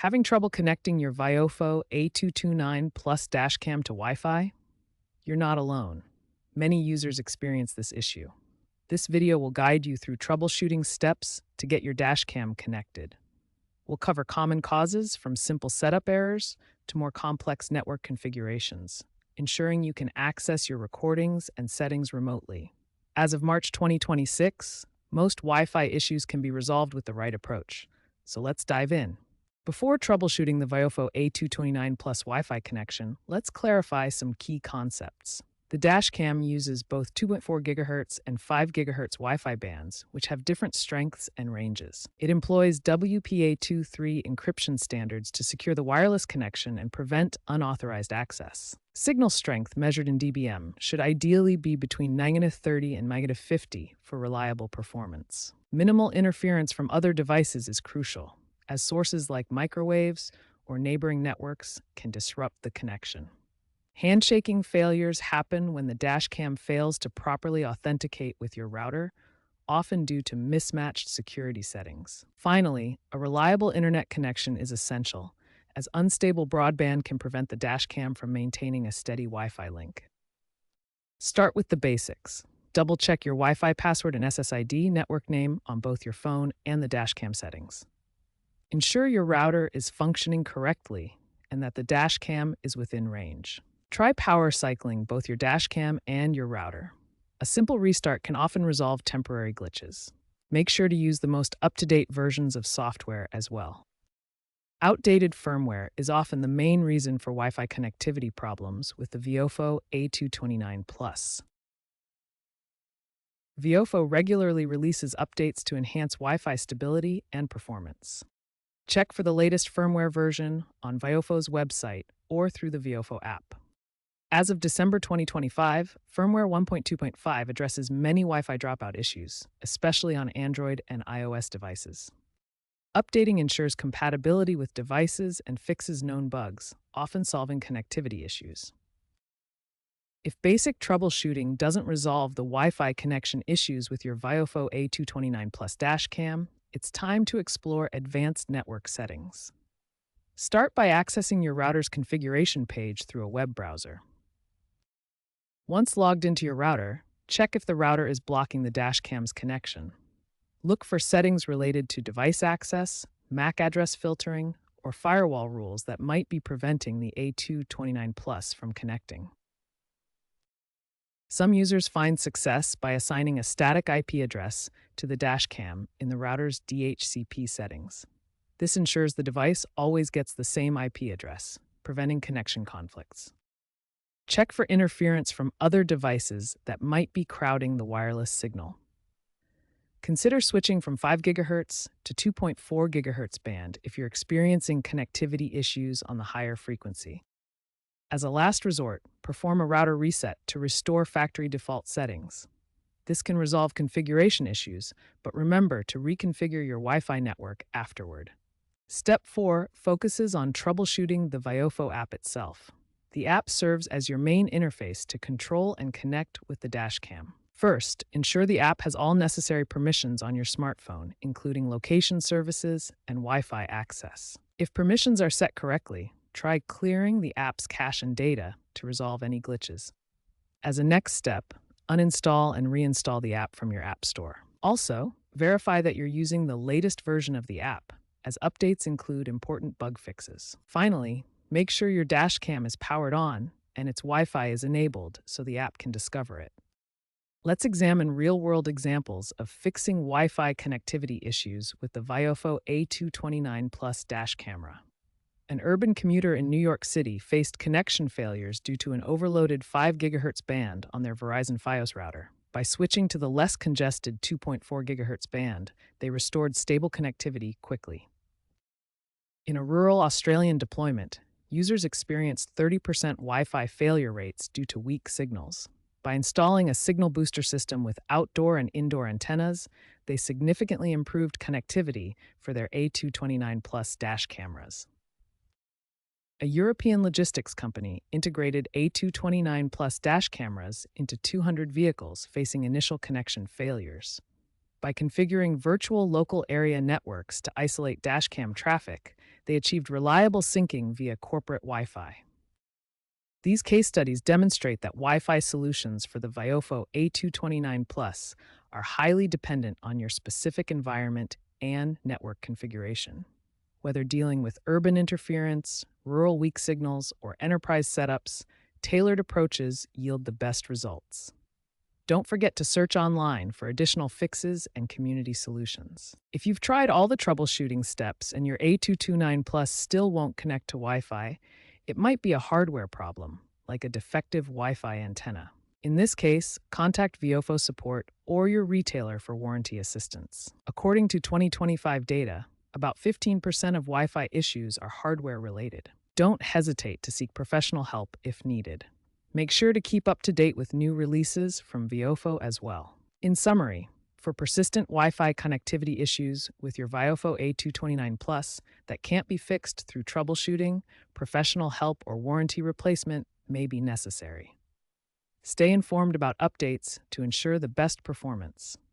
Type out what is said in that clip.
Having trouble connecting your Viofo A229 Plus dashcam to Wi-Fi? You're not alone. Many users experience this issue. This video will guide you through troubleshooting steps to get your dashcam connected. We'll cover common causes from simple setup errors to more complex network configurations, ensuring you can access your recordings and settings remotely. As of March 2026, most Wi-Fi issues can be resolved with the right approach. So let's dive in. Before troubleshooting the Viofo A229 Plus Wi-Fi connection, let's clarify some key concepts. The dashcam uses both 2.4 GHz and 5 GHz Wi-Fi bands, which have different strengths and ranges. It employs WPA23 encryption standards to secure the wireless connection and prevent unauthorized access. Signal strength, measured in dBm, should ideally be between -30 and -50 for reliable performance. Minimal interference from other devices is crucial, as sources like microwaves or neighboring networks can disrupt the connection. Handshaking failures happen when the dashcam fails to properly authenticate with your router, often due to mismatched security settings. Finally, a reliable internet connection is essential, as unstable broadband can prevent the dashcam from maintaining a steady Wi-Fi link. Start with the basics. Double-check your Wi-Fi password and SSID network name on both your phone and the dashcam settings. Ensure your router is functioning correctly and that the dashcam is within range. Try power cycling both your dashcam and your router. A simple restart can often resolve temporary glitches. Make sure to use the most up-to-date versions of software as well. Outdated firmware is often the main reason for Wi-Fi connectivity problems with the Viofo A229 Plus. Viofo regularly releases updates to enhance Wi-Fi stability and performance. Check for the latest firmware version on Viofo's website or through the Viofo app. As of December 2025, firmware 1.2.5 addresses many Wi-Fi dropout issues, especially on Android and iOS devices. Updating ensures compatibility with devices and fixes known bugs, often solving connectivity issues. If basic troubleshooting doesn't resolve the Wi-Fi connection issues with your Viofo A229 Plus dashcam, it's time to explore advanced network settings. Start by accessing your router's configuration page through a web browser. Once logged into your router, check if the router is blocking the dashcam's connection. Look for settings related to device access, MAC address filtering, or firewall rules that might be preventing the A229 Plus from connecting. Some users find success by assigning a static IP address to the dashcam in the router's DHCP settings. This ensures the device always gets the same IP address, preventing connection conflicts. Check for interference from other devices that might be crowding the wireless signal. Consider switching from 5 GHz to 2.4 GHz band if you're experiencing connectivity issues on the higher frequency. As a last resort, perform a router reset to restore factory default settings. This can resolve configuration issues, but remember to reconfigure your Wi-Fi network afterward. Step 4 focuses on troubleshooting the Viofo app itself. The app serves as your main interface to control and connect with the dashcam. First, ensure the app has all necessary permissions on your smartphone, including location services and Wi-Fi access. If permissions are set correctly, try clearing the app's cache and data to resolve any glitches. As a next step, uninstall and reinstall the app from your app store. Also, verify that you're using the latest version of the app, as updates include important bug fixes. Finally, make sure your dashcam is powered on and its Wi-Fi is enabled so the app can discover it. Let's examine real-world examples of fixing Wi-Fi connectivity issues with the Viofo A229 Plus dash camera. An urban commuter in New York City faced connection failures due to an overloaded 5 GHz band on their Verizon Fios router. By switching to the less congested 2.4 GHz band, they restored stable connectivity quickly. In a rural Australian deployment, users experienced 30% Wi-Fi failure rates due to weak signals. By installing a signal booster system with outdoor and indoor antennas, they significantly improved connectivity for their A229 Plus dash cameras. A European logistics company integrated A229 Plus dash cameras into 200 vehicles facing initial connection failures. By configuring virtual local area networks to isolate dashcam traffic, They achieved reliable syncing via corporate Wi-Fi. These case studies demonstrate that Wi-Fi solutions for the Viofo A229 Plus are highly dependent on your specific environment and network configuration. Whether dealing with urban interference, rural weak signals, or enterprise setups, tailored approaches yield the best results. Don't forget to search online for additional fixes and community solutions. If you've tried all the troubleshooting steps and your A229 Plus still won't connect to Wi-Fi, it might be a hardware problem, like a defective Wi-Fi antenna. In this case, contact Viofo support or your retailer for warranty assistance. According to 2025 data, about 15% of Wi-Fi issues are hardware-related. Don't hesitate to seek professional help if needed. Make sure to keep up to date with new releases from Viofo as well. In summary, for persistent Wi-Fi connectivity issues with your Viofo A229 Plus that can't be fixed through troubleshooting, professional help or warranty replacement may be necessary. Stay informed about updates to ensure the best performance.